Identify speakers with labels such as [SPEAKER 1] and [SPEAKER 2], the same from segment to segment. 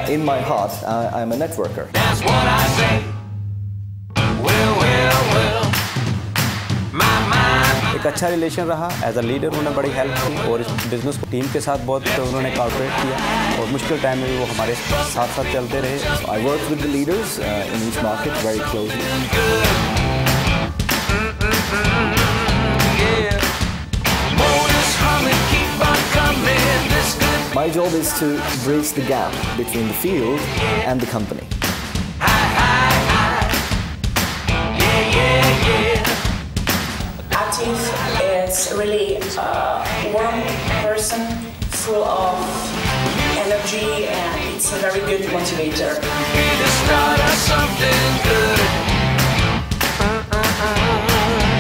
[SPEAKER 1] in my heart, I'm a networker.
[SPEAKER 2] That's what I say. Well.
[SPEAKER 3] एक अच्छा relation रहा, as a leader उन्होंने बड़ी हेल्प की और इस बिज़नेस को टीम के साथ बहुत उन्होंने कॉर्पोरेट किया और मुश्किल टाइम में भी वो हमारे साथ साथ चलते रहे.
[SPEAKER 1] I work with the leaders in each market very closely. My job is to bridge the gap between the field and the company.
[SPEAKER 4] Is really a warm person, full of energy, and it's a very good motivator.
[SPEAKER 2] Be the start of something good.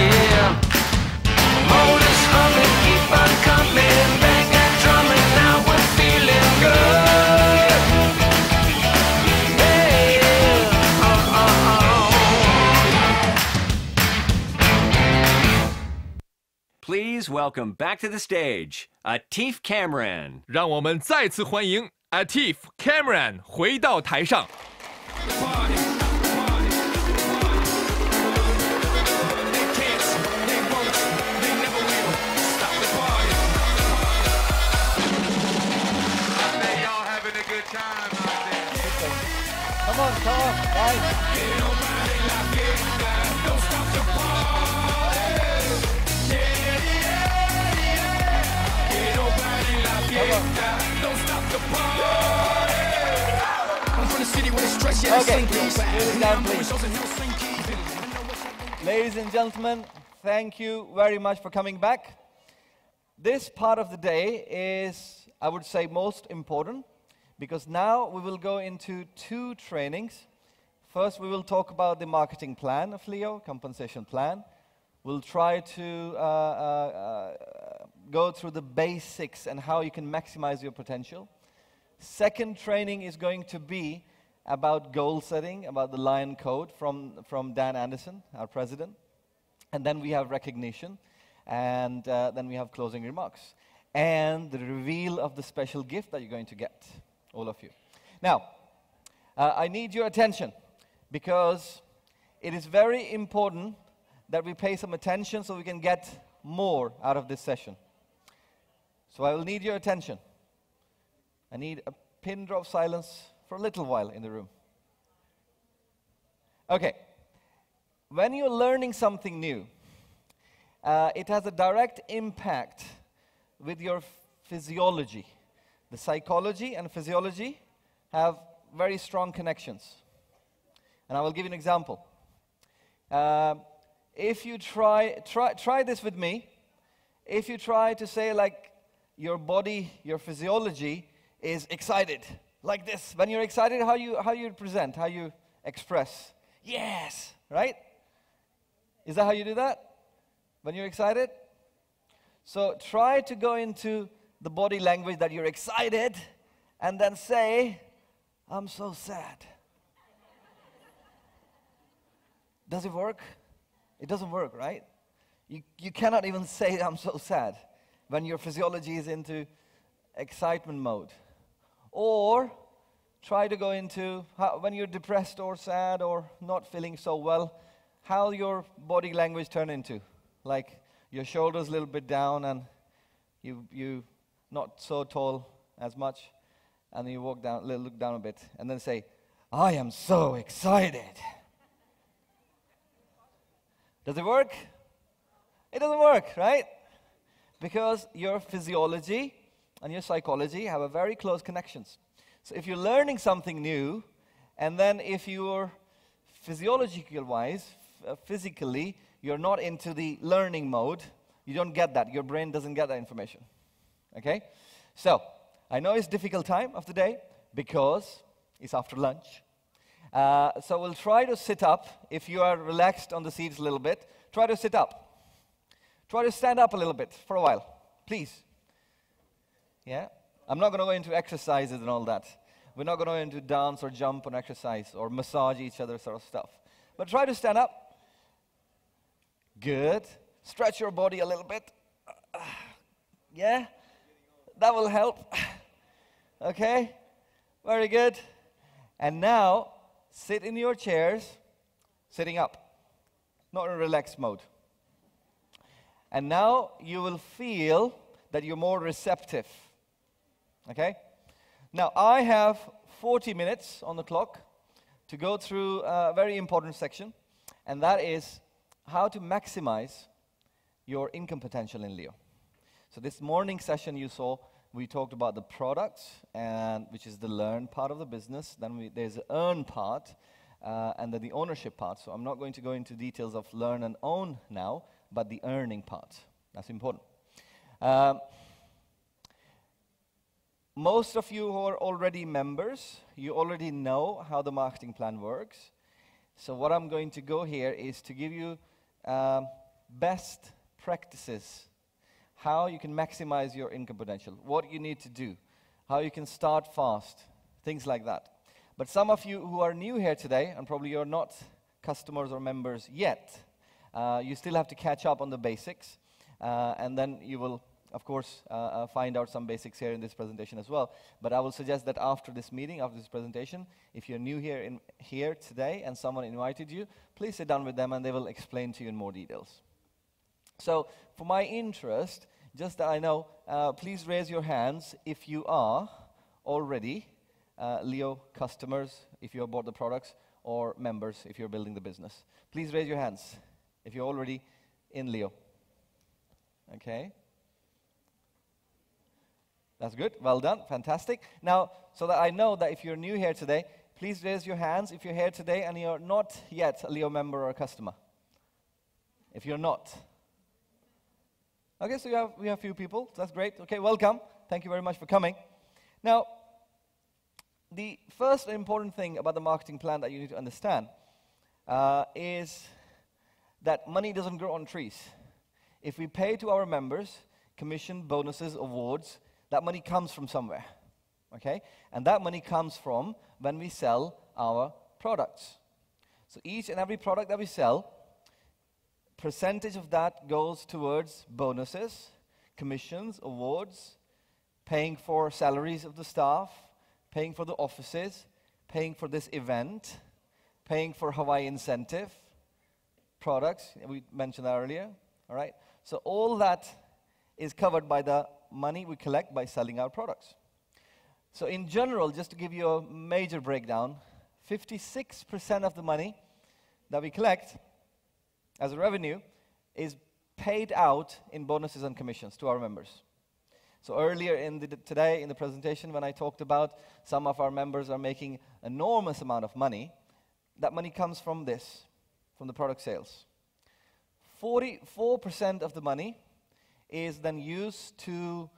[SPEAKER 2] Yeah. Motors humming, keep on coming, bang that drum, and now we're feeling good. Yeah.
[SPEAKER 5] Please welcome back to the stage, Atif Cameron.
[SPEAKER 6] 让我们再次欢迎 Atif Cameron 回到台上。
[SPEAKER 7] Come on, guys. Okay, down, please. Ladies and gentlemen, thank you very much for coming back. This part of the day is, I would say, most important because now we will go into two trainings. First, we will talk about the marketing plan of LEO, compensation plan. We'll try to go through the basics and how you can maximize your potential. Second training is going to be about goal setting, about the Lion Code from Dan Anderson, our president. And then we have recognition, and then we have closing remarks. And the reveal of the special gift that you're going to get, all of you. Now, I need your attention, because it is very important that we pay some attention so we can get more out of this session. So I will need your attention. I need a pin drop silence for a little while in the room. Okay. When you're learning something new, it has a direct impact with your physiology. The psychology and physiology have very strong connections. And I will give you an example. If you try this with me, if you try to say like your body, your physiology is excited, like this. When you're excited, how you present, how you express. Yes, right? Is that how you do that? When you're excited? So try to go into the body language that you're excited and then say, I'm so sad. Does it work? It doesn't work, right? You cannot even say I'm so sad when your physiology is into excitement mode. Or try to go into when you're depressed or sad or not feeling so well, how your body language turn into. Like your shoulders a little bit down and you not so tall as much, and you walk down, look down a bit, and then say, I am so excited. Does it work? It doesn't work, right? Because your physiology and your psychology have a very close connections. So if you're learning something new, and then if you're physiological-wise, physically, you're not into the learning mode, you don't get that. Your brain doesn't get that information. Okay? So, I know it's a difficult time of the day because it's after lunch. So we'll try to sit up. If you are relaxed on the seats a little bit, try to sit up. Try to stand up a little bit for a while, please. Yeah? I'm not going to go into exercises and all that. We're not going to go into dance or jump on exercise or massage each other sort of stuff. But try to stand up. Good. Stretch your body a little bit. Yeah? That will help. Okay? Very good. And now, sit in your chairs, sitting up, not in relaxed mode. And now you will feel that you're more receptive. Okay? Now, I have 40 minutes on the clock to go through a very important section, and that is how to maximize your income potential in Leo. So this morning session you saw, we talked about the products, and which is the learn part of the business. Then there's the earn part, and then the ownership part. So I'm not going to go into details of learn and own now, but the earning part. That's important. Most of you who are already members, you already know how the marketing plan works. So what I'm going to go here is to give you best practices, how you can maximize your income potential, what you need to do, how you can start fast, things like that. But some of you who are new here today, and probably you're not customers or members yet, you still have to catch up on the basics, and then you will, of course, find out some basics here in this presentation as well. But I will suggest that after this meeting, after this presentation, if you're new here today and someone invited you, please sit down with them and they will explain to you in more details. So, for my interest, just that I know, please raise your hands if you are already Leo customers, if you have bought the products, or members if you're building the business. Please raise your hands if you're already in Leo. Okay. That's good. Well done. Fantastic. Now, so that I know that if you're new here today, please raise your hands if you're here today and you're not yet a Leo member or a customer. If you're not. Okay, so we have a few people. That's great. Okay, welcome. Thank you very much for coming. Now, the first important thing about the marketing plan that you need to understand is that money doesn't grow on trees. If we pay to our members, commission, bonuses, awards, that money comes from somewhere, okay? And that money comes from when we sell our products. So each and every product that we sell, percentage of that goes towards bonuses, commissions, awards, paying for salaries of the staff, paying for the offices, paying for this event, paying for Hawaii incentive, products, we mentioned that earlier, all right? So all that is covered by the money we collect by selling our products. So in general, just to give you a major breakdown, 56% of the money that we collect as a revenue is paid out in bonuses and commissions to our members. So earlier today in the presentation, when I talked about some of our members are making enormous amount of money, that money comes from this, from the product sales. 44% of the money is then used to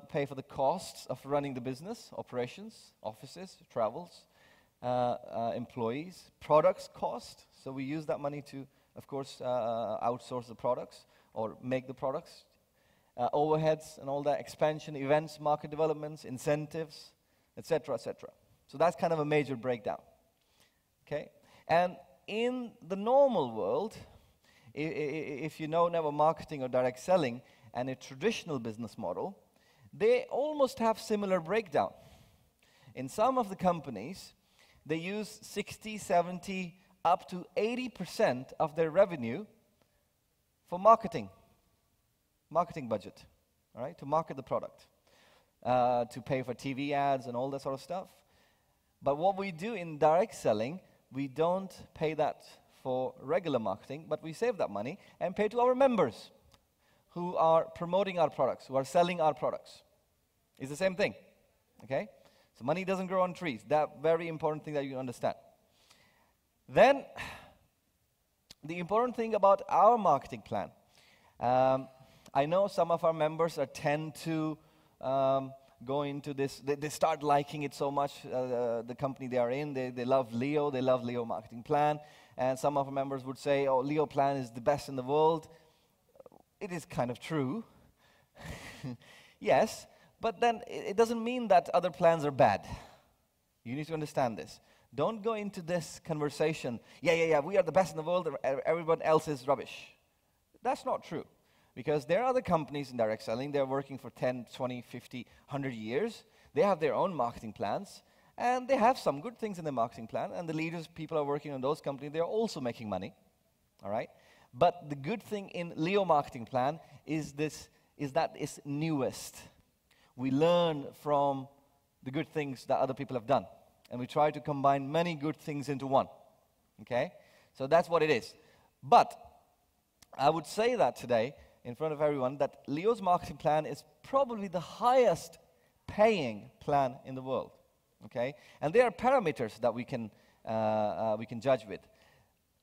[SPEAKER 7] pay for the costs of running the business, operations, offices, travels, employees, products cost. So we use that money to, of course, outsource the products or make the products. Overheads and all that, expansion, events, market developments, incentives, etc., etc. So that's kind of a major breakdown. Okay? And in the normal world, if you know never marketing or direct selling and a traditional business model, they almost have similar breakdown. In some of the companies, they use 60, 70, up to 80% of their revenue for marketing budget, all right, to market the product, to pay for TV ads and all that sort of stuff. But what we do in direct selling, we don't pay that for regular marketing, but we save that money and pay to our members who are promoting our products, who are selling our products. It's the same thing, okay? So money doesn't grow on trees. That very important thing that you understand. Then, the important thing about our marketing plan, I know some of our members tend to go into this, they start liking it so much, the company they are in, they love Leo marketing plan, and some of our members would say, oh, Leo plan is the best in the world. It is kind of true, yes, but then it doesn't mean that other plans are bad. You need to understand this. Don't go into this conversation, yeah, we are the best in the world, everyone else is rubbish. That's not true. Because there are other companies in direct selling, they're working for 10, 20, 50, 100 years. They have their own marketing plans, And they have some good things in their marketing plan, and the leaders, people are working on those companies, they're also making money, all right? But the good thing in Leo marketing plan is that it's newest. We learn from the good things that other people have done, and we try to combine many good things into one, okay? So that's what it is. But I would say that today, in front of everyone, that Leo's marketing plan is probably the highest paying plan in the world, okay? And there are parameters that we can judge with.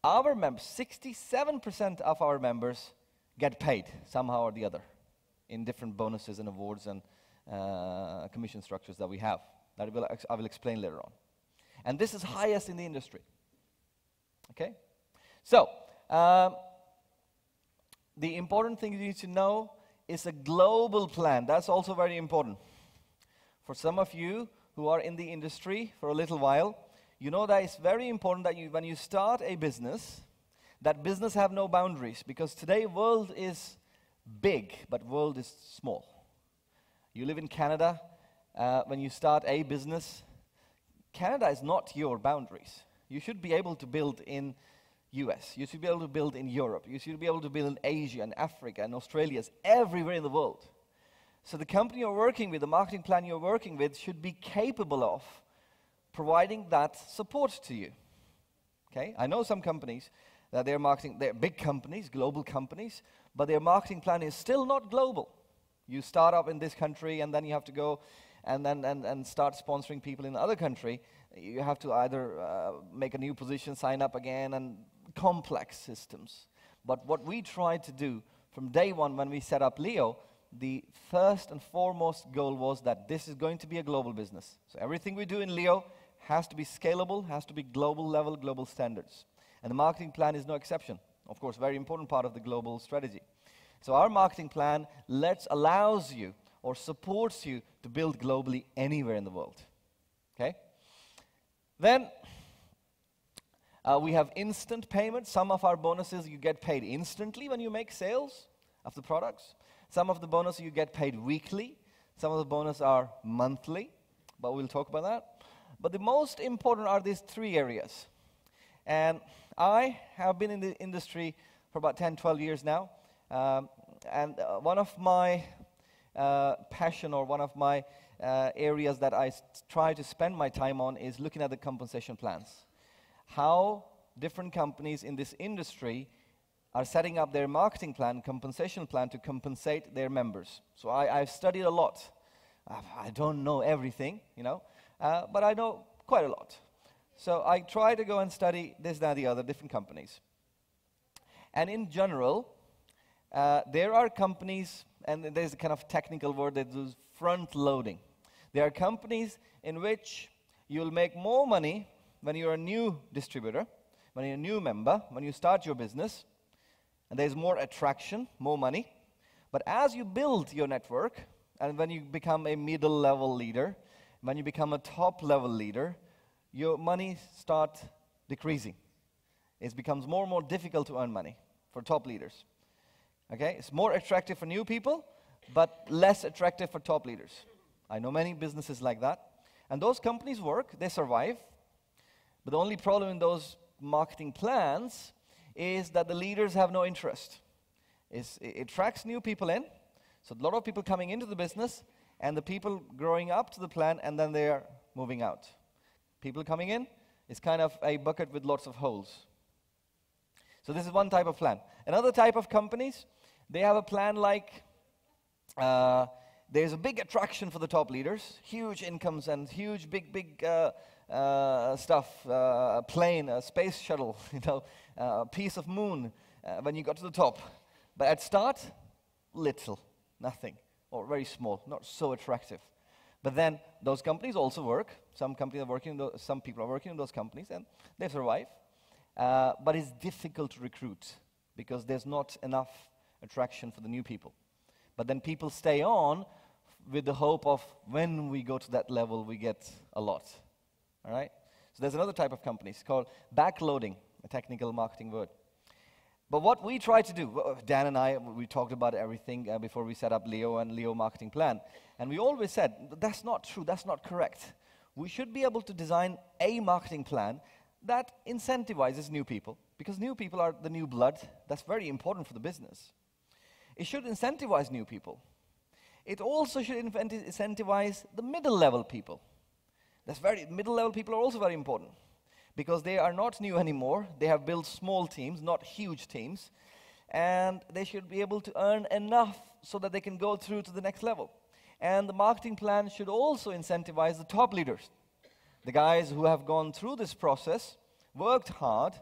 [SPEAKER 7] Our members, 67% of our members get paid somehow or the other in different bonuses and awards and commission structures that we have. That I will explain later on. And this is highest in the industry, okay? So, the important thing you need to know is a global plan. That's also very important. For some of you who are in the industry for a little while, you know that it's very important that when you start a business, that business have no boundaries, because today world is big, but world is small. You live in Canada, when you start a business, Canada is not your boundaries. You should be able to build in US, you should be able to build in Europe, you should be able to build in Asia and Africa and Australia, everywhere in the world. So the company you're working with, the marketing plan you're working with, should be capable of providing that support to you. Okay? I know some companies that they're big companies, global companies, but their marketing plan is still not global. You start up in this country and then you have to go and start sponsoring people in the other country. You have to either make a new position, sign up again, and complex systems. But what we tried to do from day one when we set up Leo, the first and foremost goal was that this is going to be a global business. So everything we do in Leo has to be scalable, has to be global level, global standards. And the marketing plan is no exception. Of course, very important part of the global strategy. So our marketing plan allows you or supports you to build globally anywhere in the world. Okay? Then we have instant payment. Some of our bonuses you get paid instantly when you make sales of the products. Some of the bonuses you get paid weekly. Some of the bonuses are monthly, but we'll talk about that. But the most important are these three areas. And I have been in the industry for about 10, 12 years now. And one of my passion, or one of my areas that I try to spend my time on, is looking at the compensation plans. How different companies in this industry are setting up their marketing plan, compensation plan, to compensate their members. So I've studied a lot. I don't know everything, but I know quite a lot. So I try to go and study this, that, the other, different companies. And in general, there are companies, and there's a kind of technical word that is front loading. There are companies in which you'll make more money when you're a new distributor, when you're a new member, when you start your business, and there's more attraction, more money. But as you build your network, and when you become a middle-level leader, when you become a top-level leader, your money starts decreasing. It becomes more and more difficult to earn money for top leaders. Okay? It's more attractive for new people, but less attractive for top leaders. I know many businesses like that. And those companies work, they survive. But the only problem in those marketing plans is that the leaders have no interest. It attracts new people in, so a lot of people coming into the business, and the people growing up to the plan, and then they are moving out. People coming in is kind of a bucket with lots of holes. So this is one type of plan. Another type of companies, they have a plan like, there's a big attraction for the top leaders, huge incomes and huge big stuff, a plane, a space shuttle, a piece of moon when you got to the top. But at start, little, nothing, or very small, not so attractive. But then those companies also work. Some companies are working, some people are working in those companies, and they survive. But it's difficult to recruit because there's not enough attraction for the new people. But then people stay on with the hope of when we go to that level, we get a lot. All right? So there's another type of companies called backloading, a technical marketing word. But what we try to do, Dan and I, we talked about everything before we set up Leo and Leo marketing plan. And we always said, that's not true, that's not correct. we should be able to design a marketing plan that incentivizes new people, because new people are the new blood. That's very important for the business. It should incentivize new people. It also should incentivize the middle-level people. Middle-level people are also very important, because they are not new anymore. They have built small teams, not huge teams, and they should be able to earn enough so that they can go through to the next level. And the marketing plan should also incentivize the top leaders, the guys who have gone through this process, worked hard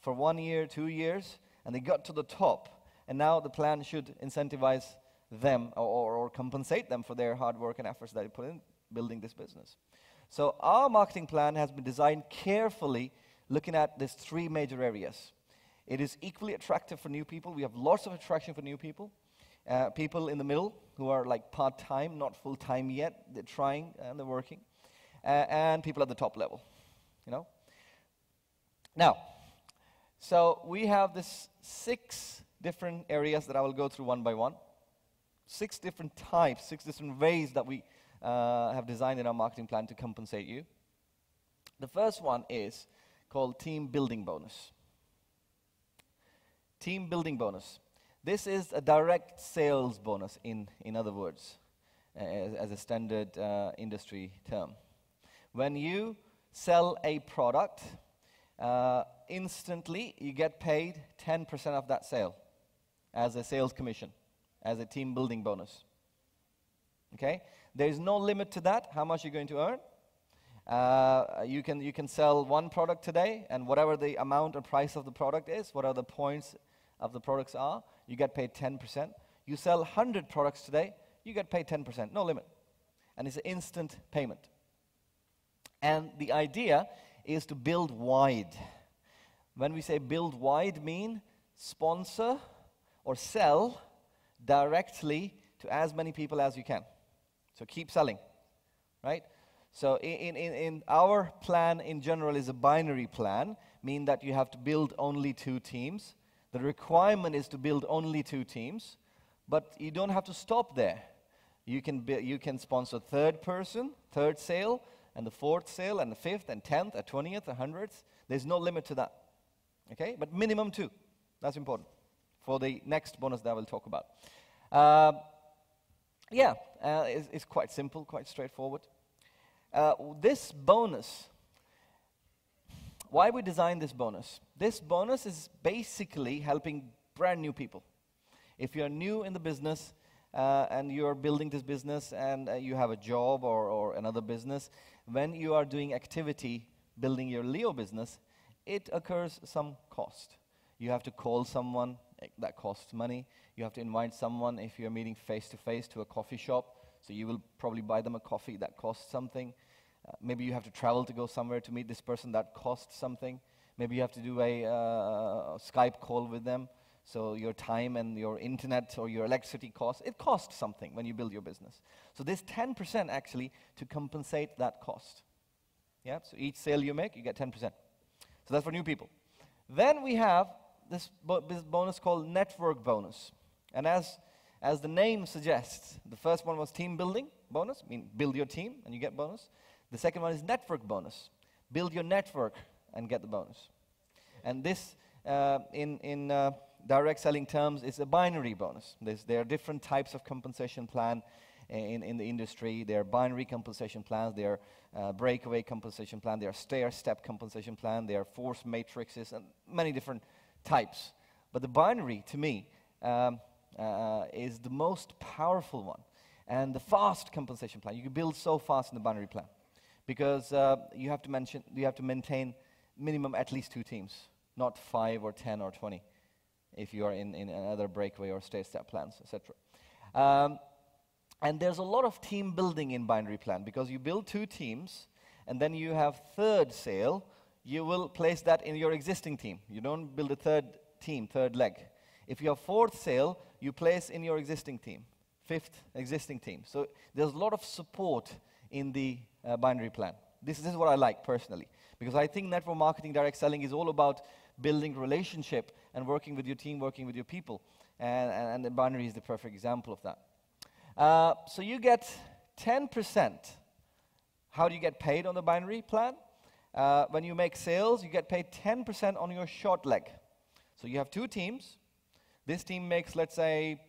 [SPEAKER 7] for 1 year, 2 years, and they got to the top. And now the plan should incentivize them or compensate them for their hard work and efforts that they put in building this business. So our marketing plan has been designed carefully, looking at these 3 major areas. It is equally attractive for new people. We have lots of attraction for new people. People in the middle who are like part-time, not full-time yet. They're trying and they're working. And people at the top level, you know. Now, so we have this 6 different areas that I will go through one by one. 6 different types, 6 different ways that we have designed in our marketing plan to compensate you. The first one is called team building bonus. Team building bonus. This is a direct sales bonus, in other words, as a standard industry term. When you sell a product, instantly you get paid 10% of that sale as a sales commission, as a team building bonus. Okay? There is no limit to that, how much you're going to earn. You can sell one product today, and whatever the amount or price of the product is, whatever the points of the products are, you get paid 10%. You sell 100 products today, you get paid 10%, no limit. And it's an instant payment. And the idea is to build wide. When we say build wide, mean sponsor or sell directly to as many people as you can. So keep selling, right? So in our plan in general is a binary plan, meaning that you have to build only 2 teams. The requirement is to build only 2 teams, but you don't have to stop there. You can sponsor 3rd person, 3rd sale, and the 4th sale, and the 5th, and 10th, and 20th, and 100th. There's no limit to that, okay? But minimum 2, that's important for the next bonus that I will talk about. It's quite simple, quite straightforward. This bonus, why we designed this bonus? This bonus is basically helping brand new people. If you're new in the business and you're building this business and you have a job or another business, when you are doing activity building your Leo business, it occurs some cost. You have to call someone, that costs money. You have to invite someone if you're meeting face-to-face to a coffee shop, so you will probably buy them a coffee, that costs something. Maybe you have to travel to go somewhere to meet this person, that costs something. Maybe you have to do a Skype call with them, so your time and your internet or your electricity costs, it costs something when you build your business. So there's 10% actually to compensate that cost. Yeah, so each sale you make, you get 10%. So that's for new people. Then we have this bonus called network bonus. And as the name suggests, the first one was team building bonus, mean build your team and you get bonus. The second one is network bonus. Build your network and get the bonus. And this, in direct selling terms, is a binary bonus. There are different types of compensation plan in the industry. There are binary compensation plans, there are breakaway compensation plan, there are stair-step compensation plan, there are force matrices, and many different types. But the binary, to me, is the most powerful one. And the fast compensation plan, you can build so fast in the binary plan. Because you have to maintain minimum at least 2 teams, not 5 or 10 or 20, if you are in other breakaway or stair-step plans, etc. And there's a lot of team building in binary plan, because you build 2 teams, and then you have 3rd sale, you will place that in your existing team. You don't build a 3rd team, 3rd leg. If you have 4th sale, you place in your existing team, 5th existing team. So there's a lot of support in the binary plan. This is what I like personally, because I think network marketing, direct selling is all about building relationship and working with your team, working with your people. And the binary is the perfect example of that. So you get 10% How do you get paid on the binary plan? When you make sales, you get paid 10% on your short leg. So you have two teams. This team makes, let's say,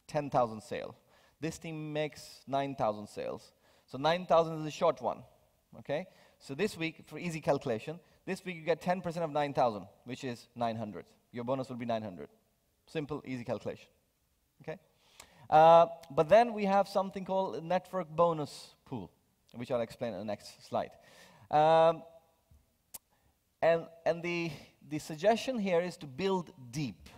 [SPEAKER 7] 10,000 sales. This team makes 9,000 sales. So 9,000 is the short one, okay? So this week, for easy calculation, this week you get 10% of 9,000, which is 900. Your bonus will be 900. Simple, easy calculation, okay? But then we have something called a network bonus pool, which I'll explain in the next slide. And the suggestion here is to build deep.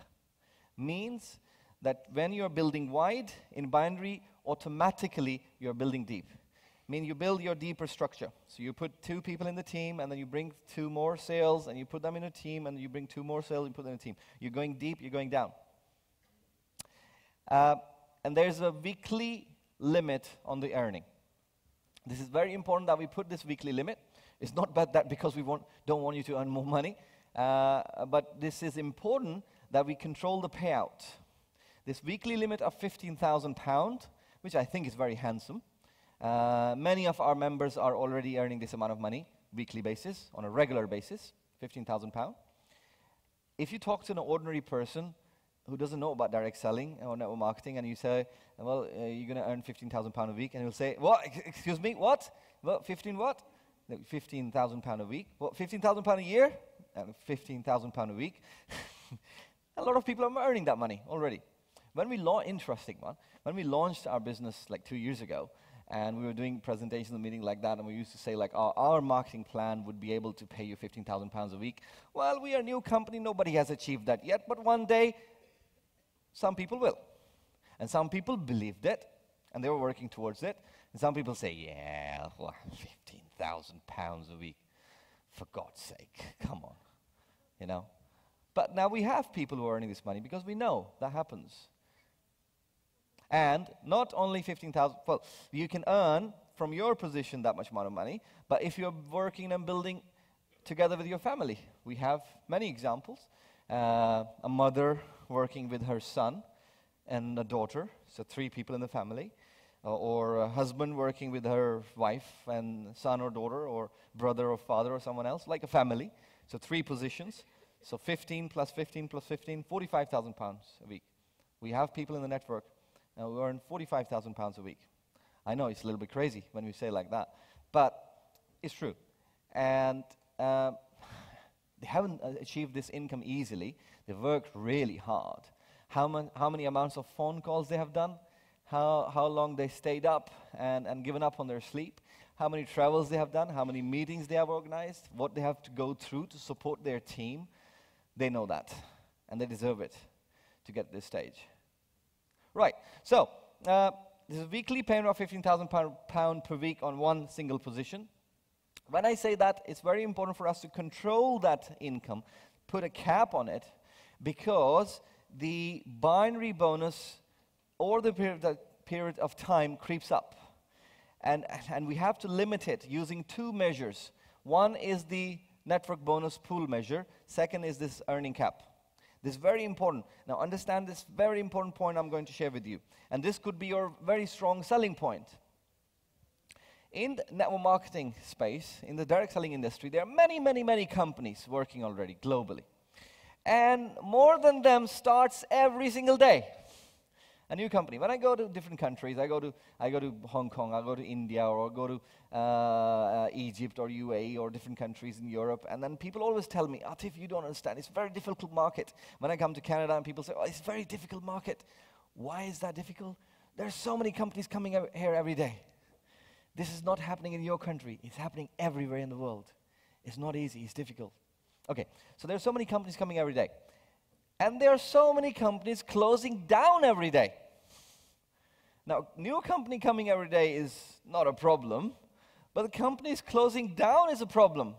[SPEAKER 7] Means that when you're building wide in binary, automatically you're building deep. Mean you build your deeper structure. So you put two people in the team, and then you bring two more sales, and you put them in a team, and you bring two more sales, and put them in a team. You're going deep, you're going down. And there's a weekly limit on the earning. This is very important that we put this weekly limit. It's not bad that because we don't want you to earn more money, but this is important that we control the payout. This weekly limit of £15,000, which I think is very handsome. Many of our members are already earning this amount of money, weekly basis, on a regular basis, £15,000. If you talk to an ordinary person who doesn't know about direct selling or network marketing, and you say, well, you're going to earn £15,000 a week, and he'll say, what? Excuse me, what? What, 15 what? No, £15,000 a week. What, £15,000 a year? £15,000 a week. A lot of people are earning that money already. When we when we launched our business like 2 years ago, and we were doing presentations in the meeting like that, and we used to say like, our marketing plan would be able to pay you £15,000 a week. Well, we are a new company, nobody has achieved that yet, but one day, some people will. And some people believed it, and they were working towards it. And some people say, yeah, well, £15,000 a week. For God's sake, come on, you know. But now we have people who are earning this money because we know that happens. And not only 15,000, well, you can earn from your position that much amount of money, but if you're working and building together with your family, we have many examples. A mother working with her son and a daughter, so 3 people in the family, or a husband working with her wife and son or daughter, or brother or father or someone else, like a family, so 3 positions. So 15 plus 15 plus 15, £45,000 a week. We have people in the network who earn £45,000 a week. I know it's a little bit crazy when we say it like that, but it's true. And they haven't achieved this income easily. They've worked really hard. How many amounts of phone calls they have done, how long they stayed up and given up on their sleep, how many travels they have done, how many meetings they have organized, what they have to go through to support their team. They know that, and they deserve it to get to this stage. Right, so this is a weekly payment of £15,000 per week on one single position. When I say that, it's very important for us to control that income, put a cap on it, because the binary bonus over the period of time creeps up. And we have to limit it using 2 measures. One is the network bonus pool measure. Second is this earning cap. This is very important. Now understand this very important point I'm going to share with you. And this could be your very strong selling point. In the network marketing space, in the direct selling industry, there are many companies working already globally. And more than them starts every single day. A new company. When I go to different countries, I go to Hong Kong, I go to India, or go to Egypt or UAE or different countries in Europe, and then people always tell me, Atif, you don't understand, it's a very difficult market. When I come to Canada and people say, oh, it's a very difficult market. Why is that difficult? There are so many companies coming here every day. This is not happening in your country. It's happening everywhere in the world. It's not easy, it's difficult. Okay, so there are so many companies coming every day. And there are so many companies closing down every day. Now, new company coming every day is not a problem, but the companies closing down is a problem.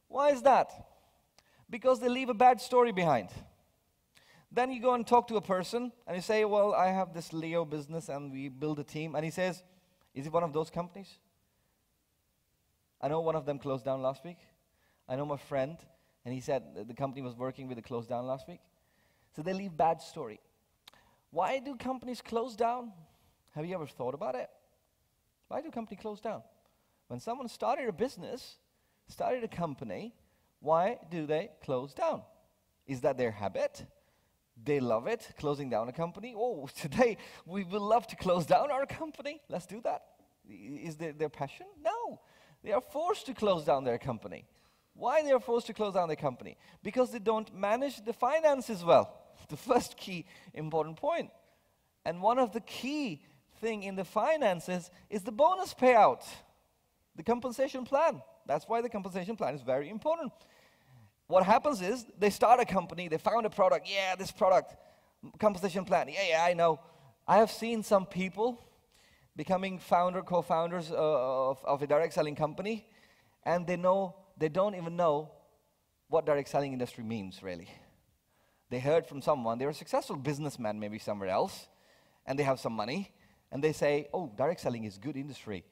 [SPEAKER 7] Why is that? Because they leave a bad story behind. Then you go and talk to a person, and you say, well, I have this Leo business, and we build a team. And he says, is it one of those companies? I know one of them closed down last week. I know my friend, and he said the company was working with it closed down last week. So they leave bad story. Why do companies close down? Have you ever thought about it? Why do companies close down? When someone started a business, started a company, why do they close down? Is that their habit? They love it, closing down a company. Oh, today we will love to close down our company. Let's do that. Is their passion? No. They are forced to close down their company. Why they are forced to close down their company? Because they don't manage the finances well. The first key important point. And one of the key thing in the finances is the bonus payout, the compensation plan. That's why the compensation plan is very important. What happens is they start a company, they found a product, yeah, this product, compensation plan, yeah, I know. I have seen some people becoming co-founders of a direct selling company, and they don't even know what direct selling industry means, really. They heard from someone, they're a successful businessman maybe somewhere else, and they have some money, and they say, oh, direct selling is good industry.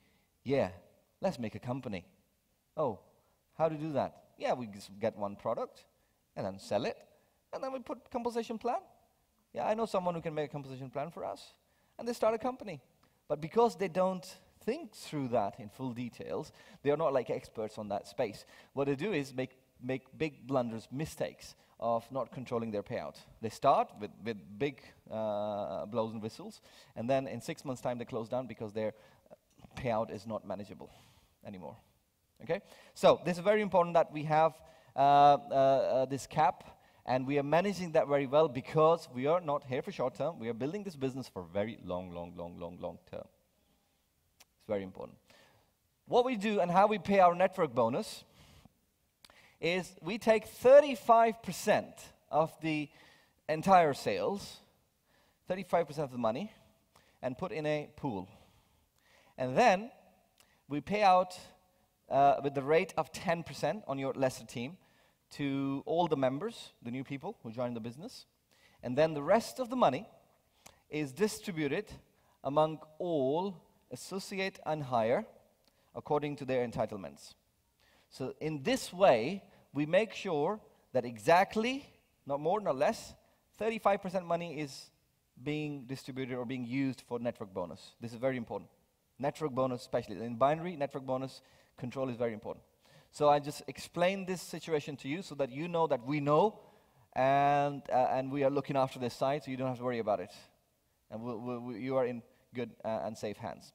[SPEAKER 7] Yeah, let's make a company. Oh, how to do that? Yeah, we just get one product, and then sell it, and then we put compensation plan. Yeah, I know someone who can make a compensation plan for us. And they start a company. But because they don't think through that in full details, they are not like experts on that space. What they do is make big blunders, mistakes of not controlling their payout. They start with big blows and whistles, and then in 6 months' time they close down because their payout is not manageable anymore. Okay? So this is very important that we have this cap, and we are managing that very well because we are not here for short term. We are building this business for very long term. It's very important. What we do and how we pay our network bonus is we take 35% of the entire sales, 35% of the money, and put in a pool. And then we pay out with the rate of 10% on your lesser team to all the members, the new people who join the business. And then the rest of the money is distributed among all associate and hire according to their entitlements. So in this way, we make sure that exactly, not more, not less, 35% money is being distributed or being used for network bonus. This is very important. Network bonus especially. In binary, network bonus control is very important. So I just explained this situation to you so that you know that we know, and we are looking after this site, so you don't have to worry about it. And you are in good and safe hands.